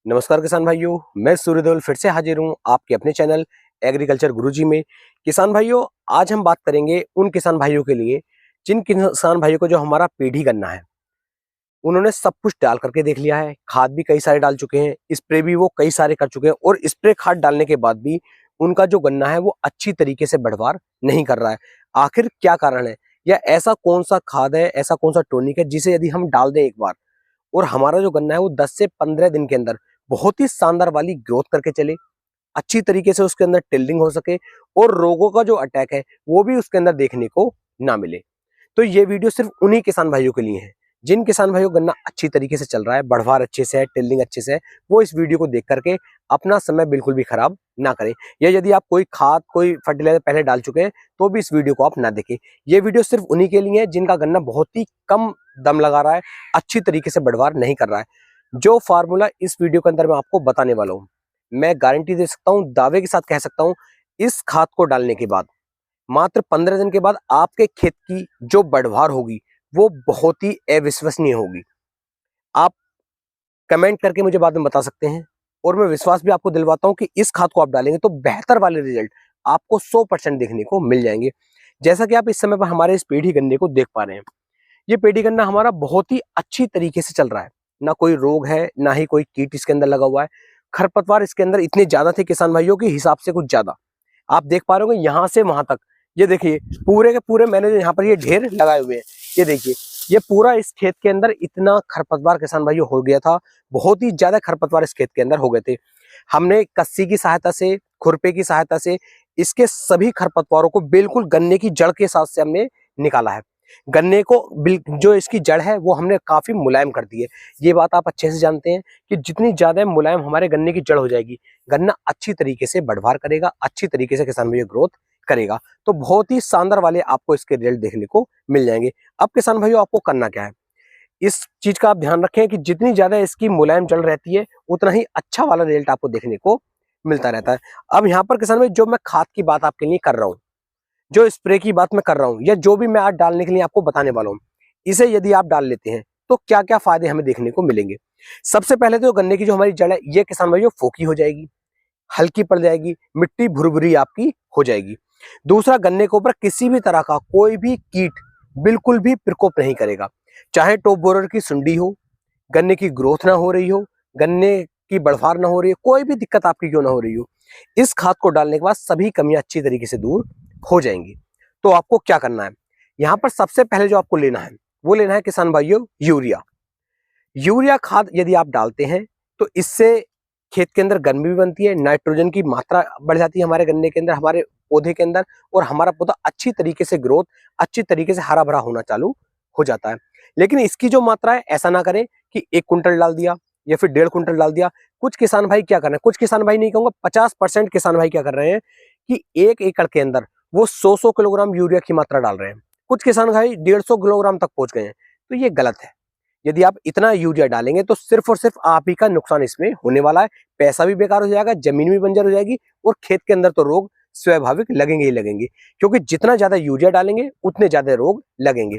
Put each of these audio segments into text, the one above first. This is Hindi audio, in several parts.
नमस्कार किसान भाइयों, मैं सूर्यदेवल फिर से हाजिर हूं आपके अपने चैनल एग्रीकल्चर गुरुजी में। किसान भाइयों, आज हम बात करेंगे उन किसान भाइयों के लिए जिन किसान भाइयों को जो हमारा पेड़ी गन्ना है, उन्होंने सब कुछ डाल करके देख लिया है। खाद भी कई सारे डाल चुके हैं, स्प्रे भी वो कई सारे कर चुके हैं और स्प्रे खाद डालने के बाद भी उनका जो गन्ना है वो अच्छी तरीके से बढ़वार नहीं कर रहा है। आखिर क्या कारण है, या ऐसा कौन सा खाद है, ऐसा कौन सा टॉनिक है जिसे यदि हम डाल दें एक बार और हमारा जो गन्ना है वो 10 से 15 दिन के अंदर बहुत ही शानदार वाली ग्रोथ करके चले, अच्छी तरीके से उसके अंदर टिल्डिंग हो सके और रोगों का जो अटैक है वो भी उसके अंदर देखने को ना मिले। तो ये वीडियो सिर्फ उन्हीं किसान भाइयों के लिए है जिन किसान भाइयों गन्ना अच्छी तरीके से चल रहा है, बढ़वार अच्छे से है, टिल्डिंग अच्छे से है। वो इस वीडियो को देख करके अपना समय बिल्कुल भी खराब ना करें। या यदि आप कोई खाद, कोई फर्टिलाइजर पहले डाल चुके हैं तो भी इस वीडियो को आप ना देखें। ये वीडियो सिर्फ उन्हीं के लिए है जिनका गन्ना बहुत ही कम दम लगा रहा है, अच्छी तरीके से बढ़वार नहीं कर रहा है। जो फार्मूला इस वीडियो के अंदर मैं आपको बताने वाला हूँ, मैं गारंटी दे सकता हूँ, दावे के साथ कह सकता हूँ, इस खाद को डालने के बाद मात्र 15 दिन के बाद आपके खेत की जो बढ़वार होगी वो बहुत ही अविश्वसनीय होगी। आप कमेंट करके मुझे बाद में बता सकते हैं और मैं विश्वास भी आपको दिलवाता हूं कि इस खाद को आप डालेंगे तो बेहतर वाले रिजल्ट आपको 100% देखने को मिल जाएंगे। जैसा कि आप इस समय पर हमारे इस पेड़ी गन्ने को देख पा रहे हैं, ये पेड़ी गन्ना हमारा बहुत ही अच्छी तरीके से चल रहा है। ना कोई रोग है, ना ही कोई कीट इसके अंदर लगा हुआ है। खरपतवार इसके अंदर इतने ज्यादा थे किसान भाइयों के हिसाब से कुछ ज्यादा। आप देख पा रहे हो यहाँ से वहां तक, ये देखिए पूरे के पूरे मैंने जो यहाँ पर ये ढेर लगाए हुए हैं, ये देखिए ये पूरा इस खेत के अंदर इतना खरपतवार किसान भाइयों हो गया था। बहुत ही ज्यादा खरपतवार इस खेत के अंदर हो गए थे। हमने कस्सी की सहायता से, खुरपे की सहायता से इसके सभी खरपतवारों को बिल्कुल गन्ने की जड़ के साथ से हमने निकाला है। गन्ने को जो इसकी जड़ है वो हमने काफी मुलायम कर दी है। ये बात आप अच्छे से जानते हैं कि जितनी ज्यादा मुलायम हमारे गन्ने की जड़ हो जाएगी, गन्ना अच्छी तरीके से बढ़वार करेगा, अच्छी तरीके से किसान भाइयों ग्रोथ करेगा। तो बहुत ही शानदार वाले आपको इसके रिजल्ट देखने को मिल जाएंगे। अब किसान भाइयों आपको करना क्या है, इस चीज का आप ध्यान रखें कि जितनी ज्यादा इसकी मुलायम जड़ रहती है उतना ही अच्छा वाला रिजल्ट आपको देखने को मिलता रहता है। अब यहाँ पर किसान भाई जो मैं खाद की बात आपके लिए कर रहा हूँ, जो स्प्रे की बात मैं कर रहा हूँ, या जो भी मैं आज डालने के लिए आपको बताने वाला हूँ, इसे यदि आप डाल लेते हैं तो क्या क्या फायदे हमें देखने को मिलेंगे। सबसे पहले तो गन्ने की जो हमारी जड़ है ये किसान भाइयों फोकी हो जाएगी, हल्की पड़ जाएगी, मिट्टी भुरभुरी आपकी हो जाएगी। दूसरा, गन्ने के ऊपर किसी भी तरह का कोई भी कीट बिल्कुल भी प्रकोप नहीं करेगा। चाहे टॉप बोरर की सुंडी हो, गन्ने की ग्रोथ ना हो रही हो, गन्ने की बढ़वार ना हो रही हो, कोई भी दिक्कत आपकी क्यों ना हो रही हो, इस खाद को डालने के बाद सभी कमियां अच्छी तरीके से दूर हो जाएंगी। तो आपको क्या करना है, यहाँ पर सबसे पहले जो आपको लेना है वो लेना है किसान भाइयों यूरिया। यूरिया खाद यदि आप डालते हैं तो इससे खेत के अंदर गर्मी भी बनती है, नाइट्रोजन की मात्रा बढ़ जाती है हमारे गन्ने के अंदर, हमारे पौधे के अंदर, और हमारा पौधा अच्छी तरीके से ग्रोथ, अच्छी तरीके से हरा भरा होना चालू हो जाता है। लेकिन इसकी जो मात्रा है, ऐसा ना करें कि 1 कुंटल डाल दिया या फिर 1.5 कुंटल डाल दिया। कुछ किसान भाई क्या कर रहे हैं, कुछ किसान भाई नहीं कहूंगा, 50% किसान भाई क्या कर रहे हैं कि 1 एकड़ के अंदर वो 100 किलोग्राम यूरिया की मात्रा डाल रहे हैं। कुछ किसान भाई 150 किलोग्राम तक पहुंच गए हैं। तो ये गलत है। यदि आप इतना यूरिया डालेंगे तो सिर्फ और सिर्फ आप ही का नुकसान इसमें होने वाला है। पैसा भी बेकार हो जाएगा, जमीन भी बंजर हो जाएगी और खेत के अंदर तो रोग स्वाभाविक लगेंगे ही लगेंगे, क्योंकि जितना ज्यादा यूरिया डालेंगे उतने ज्यादा रोग लगेंगे।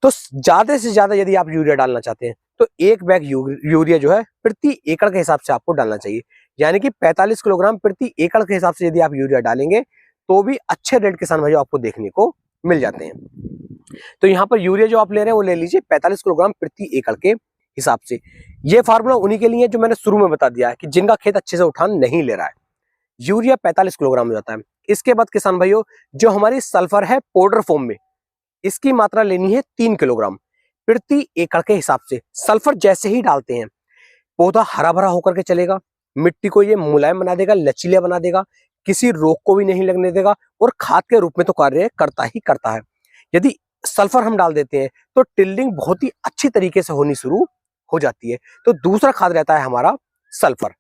तो ज्यादा से ज्यादा यदि आप यूरिया डालना चाहते हैं तो 1 बैग यूरिया जो है प्रति एकड़ के हिसाब से आपको डालना चाहिए। यानी कि 45 किलोग्राम प्रति एकड़ के हिसाब से यदि आप यूरिया डालेंगे तो भी अच्छे रेट किसान भाइयों आपको देखने को मिल जाते हैं। तो यहाँ पर यूरिया जो आप ले रहे हैं वो ले लीजिए 45 किलोग्राम प्रति एकड़ के हिसाब से। ये फार्मूला उन्हीं के लिए जो मैंने शुरू में बता दिया है कि जिनका खेत अच्छे से उठान नहीं ले रहा है, यूरिया 45 किलोग्राम हो जाता है। इसके बाद किसान भाइयों जो हमारी सल्फर है पाउडर फॉर्म में, इसकी मात्रा लेनी है 3 किलोग्राम प्रति एकड़ के हिसाब से। सल्फर जैसे ही डालते हैं पौधा हरा भरा होकर के चलेगा, मिट्टी को ये मुलायम बना देगा, लचीला बना देगा, किसी रोग को भी नहीं लगने देगा और खाद के रूप में तो कार्य करता ही करता है। यदि सल्फर हम डाल देते हैं तो टिल्डिंग बहुत ही अच्छी तरीके से होनी शुरू हो जाती है। तो दूसरा खाद रहता है हमारा सल्फर।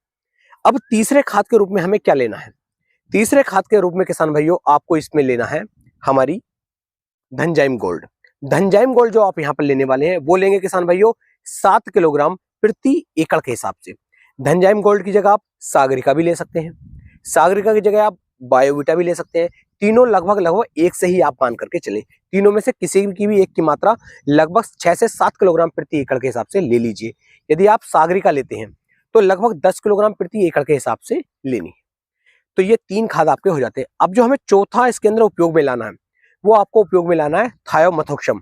अब तीसरे खाद के रूप में हमें क्या लेना है, तीसरे खाद के रूप में किसान भाइयों आपको इसमें लेना है हमारी धनजाइम गोल्ड। धनजाइम गोल्ड जो आप यहाँ पर लेने वाले हैं वो लेंगे किसान भाइयों 7 किलोग्राम प्रति एकड़ के हिसाब से। धनजाइम गोल्ड की जगह आप सागरिका भी ले सकते हैं, सागरिका की जगह आप बायोविटा भी ले सकते हैं। तीनों लगभग एक से ही आप मान करके चलें। तीनों में से किसी की भी एक की मात्रा लगभग 6 से 7 किलोग्राम प्रति एकड़ के हिसाब से ले लीजिए। यदि आप सागरिका लेते हैं तो लगभग 10 किलोग्राम प्रति एकड़ के हिसाब से लेनी है। तो ये 3 खाद आपके हो जाते हैं। अब जो हमें चौथा इसके अंदर उपयोग में लाना है, वो आपको उपयोग में लाना है थायोमेथोक्सम,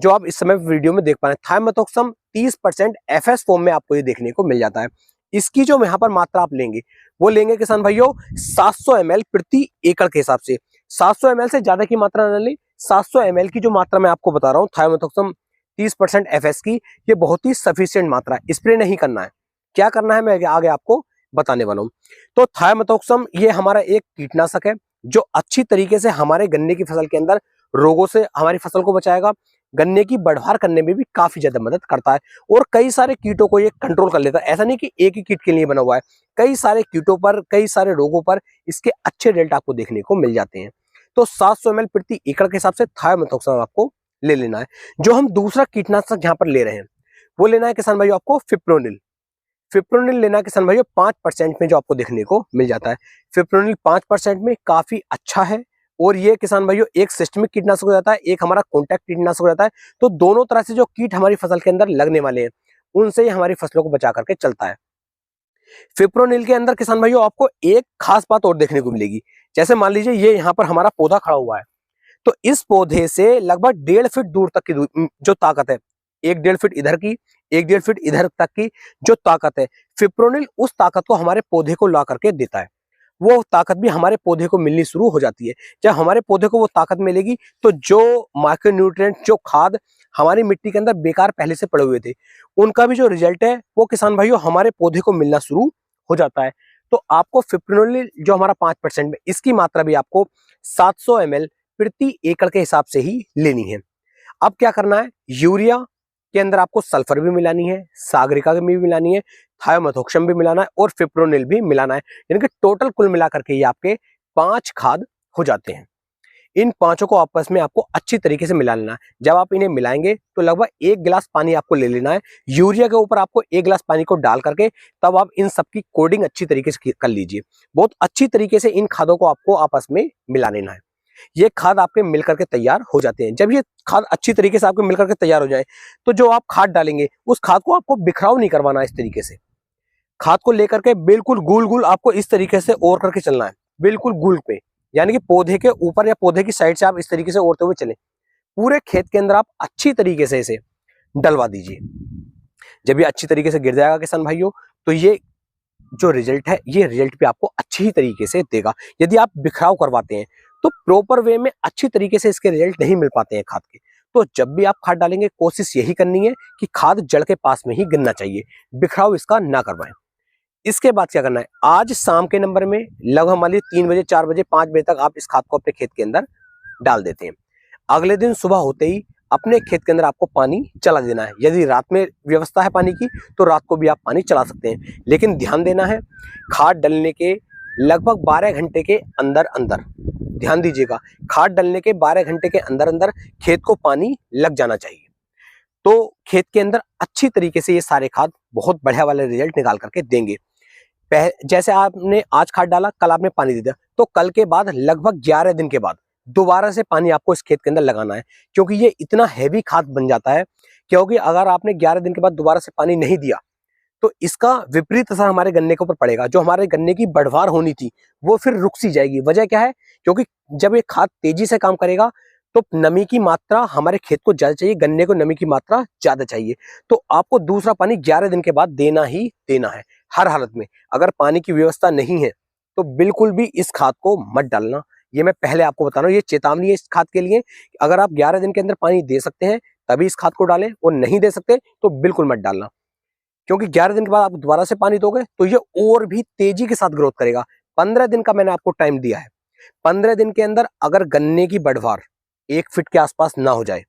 जो आप इस समय वीडियो में देख पा रहे हैं। थायोमेथोक्सम 30% एफएस फॉर्म में आपको ये देखने को मिल जाता है। इसकी जो यहाँ पर मात्रा आप लेंगे, वो लेंगे किसान भाइयों 700 ml प्रति एकड़ के हिसाब से। 700 ml से ज्यादा की मात्रा न ले, 700 ml की जो मात्रा मैं आपको बता रहा हूँ थायोमेथोक्सम 30% एफएस की, ये बहुत ही सफिशिएंट मात्रा है। स्प्रे नहीं करना है। क्या करना है मैं आगे आपको बताने वाला हूँ। तो थायोमेथोक्सम ये हमारा एक कीटनाशक है जो अच्छी तरीके से हमारे गन्ने की फसल के अंदर रोगों से हमारी फसल को बचाएगा, गन्ने की बढ़वार करने में भी काफी ज्यादा मदद करता है और कई सारे कीटों को ये कंट्रोल कर लेता है। ऐसा नहीं कि एक ही कीट के लिए बना हुआ है, कई सारे कीटों पर, कई सारे रोगों पर इसके अच्छे रिजल्ट आपको देखने को मिल जाते हैं। तो 700 ml प्रति एकड़ के हिसाब से थायोमेथोक्सम आपको ले लेना है। जो हम दूसरा कीटनाशक यहाँ पर ले रहे हैं, वो लेना है किसान भाइयों आपको फिप्रोनिल। फिप्रोनिल लेना है किसान भाइयों 5% में जो आपको देखने को मिल जाता है। फिप्रोनिल 5% में काफी अच्छा है और ये किसान भाइयों एक सिस्टमिक कीटनाशक हो जाता है, एक हमारा कॉन्टैक्ट कीटनाशक हो जाता है। तो दोनों तरह से जो कीट हमारी फसल के अंदर लगने वाले हैं, उनसे ही हमारी फसलों को बचा करके चलता है। फिप्रोनिल के अंदर किसान भाइयों आपको एक खास बात और देखने को मिलेगी। जैसे मान लीजिए ये यहाँ पर हमारा पौधा खड़ा हुआ है, तो इस पौधे से लगभग 1.5 फीट दूर तक की जो ताकत है, 1.5 फीट इधर की, 1.5 फीट इधर तक की जो ताकत है, फिप्रोनिल उस ताकत को हमारे पौधे को ला करके देता है। वो ताकत भी हमारे पौधे को मिलनी शुरू हो जाती है। जब हमारे पौधे को वो ताकत मिलेगी, तो जो माइक्रोन्यूट्रिएंट, जो खाद हमारी मिट्टी के अंदर बेकार पहले से पड़े हुए थे, उनका भी जो रिजल्ट है वो किसान भाइयों हमारे पौधे को मिलना शुरू हो जाता है। तो आपको फिप्रोनिल जो हमारा 5% में, इसकी मात्रा भी आपको 700 ml प्रति एकड़ के हिसाब से ही लेनी है। अब क्या करना है, यूरिया के अंदर आपको सल्फर भी मिलानी है, सागरिका भी मिलानी है, थायोमेथोक्सम भी मिलाना है और फिप्रोनिल भी मिलाना है। यानी कि टोटल कुल मिलाकर के ये आपके 5 खाद हो जाते हैं। इन पांचों को आपस में आपको अच्छी तरीके से मिला लेना है। जब आप इन्हें मिलाएंगे तो लगभग 1 गिलास पानी आपको ले लेना है। यूरिया के ऊपर आपको 1 गिलास पानी को डाल करके तब आप इन सबकी कोडिंग अच्छी तरीके से कर लीजिए। बहुत अच्छी तरीके से इन खादों को आपको आपस में मिला लेना है। ये खाद आपके मिलकर के तैयार हो जाते हैं। जब ये खाद अच्छी तरीके से आपके मिलकर के तैयार हो जाए, तो जो आप खाद डालेंगे उस खाद को आपको बिखराव नहीं करवाना है। इस तरीके से खाद को लेकर के बिल्कुल गोल गोल आपको इस तरीके से ओर करके चलना है, बिल्कुल गोल पे, यानी कि पौधे के ऊपर या पौधे की साइड से आप इस तरीके से ओरते हुए चलें। पूरे खेत के अंदर आप अच्छी तरीके से इसे डलवा दीजिए। जब ये अच्छी तरीके से गिर जाएगा किसान भाइयों, तो ये जो रिजल्ट है, ये रिजल्ट भी आपको अच्छी ही तरीके से देगा। यदि आप बिखराव करवाते हैं तो प्रॉपर वे में अच्छी तरीके से इसके रिजल्ट नहीं मिल पाते हैं खाद के। तो जब भी आप खाद डालेंगे, कोशिश यही करनी है कि खाद जड़ के पास में ही गिरना चाहिए, बिखराव इसका ना करवाएं। इसके बाद क्या करना है, आज शाम के नंबर में लगभग मान लीजिए 3 बजे, 4 बजे, 5 बजे तक आप इस खाद को अपने खेत के अंदर डाल देते हैं। अगले दिन सुबह होते ही अपने खेत के अंदर आपको पानी चला देना है। यदि रात में व्यवस्था है पानी की, तो रात को भी आप पानी चला सकते हैं। लेकिन ध्यान देना है, खाद डलने के लगभग 12 घंटे के अंदर अंदर, ध्यान दीजिएगा, खाद डलने के 12 घंटे के अंदर अंदर खेत को पानी लग जाना चाहिए। तो खेत के अंदर अच्छी तरीके से ये सारे खाद बहुत बढ़िया वाले रिजल्ट निकाल करके देंगे। जैसे आपने आज खाद डाला, कल आपने पानी दे दिया, तो कल के बाद लगभग 11 दिन के बाद दोबारा से पानी आपको इस खेत के अंदर लगाना है, क्योंकि ये इतना हैवी खाद बन जाता है। क्योंकि अगर आपने 11 दिन के बाद दोबारा से पानी नहीं दिया, तो इसका विपरीत असर हमारे गन्ने के ऊपर पड़ेगा। जो हमारे गन्ने की बढ़वार होनी थी, वो फिर रुक सी जाएगी। वजह क्या है, क्योंकि जब ये खाद तेजी से काम करेगा, तो नमी की मात्रा हमारे खेत को ज्यादा चाहिए, गन्ने को नमी की मात्रा ज्यादा चाहिए। तो आपको दूसरा पानी 11 दिन के बाद देना ही देना है, हर हालत में। अगर पानी की व्यवस्था नहीं है, तो बिल्कुल भी इस खाद को मत डालना। ये मैं पहले आपको बता रहा हूँ, ये चेतावनी है इस खाद के लिए। अगर आप 11 दिन के अंदर पानी दे सकते हैं, तभी इस खाद को डालें, और नहीं दे सकते तो बिल्कुल मत डालना। क्योंकि 11 दिन के बाद आप दोबारा से पानी दोगे, तो ये और भी तेजी के साथ ग्रोथ करेगा। 15 दिन का मैंने आपको टाइम दिया है। 15 दिन के अंदर अगर गन्ने की बढ़वार 1 फीट के आसपास ना हो जाए,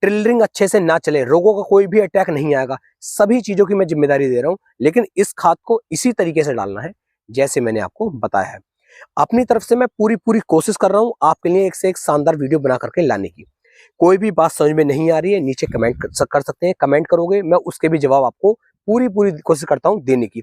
ट्रिलरिंग अच्छे से ना चले, रोगों का कोई भी अटैक नहीं आएगा, सभी चीजों की मैं जिम्मेदारी दे रहा हूं। लेकिन इस खाद को इसी तरीके से डालना है जैसे मैंने आपको बताया है। अपनी तरफ से मैं पूरी कोशिश कर रहा हूं आपके लिए एक से एक शानदार वीडियो बना करके लाने की। कोई भी बात समझ में नहीं आ रही है, नीचे कमेंट कर सकते हैं। कमेंट करोगे, मैं उसके भी जवाब आपको पूरी कोशिश करता हूं देने की।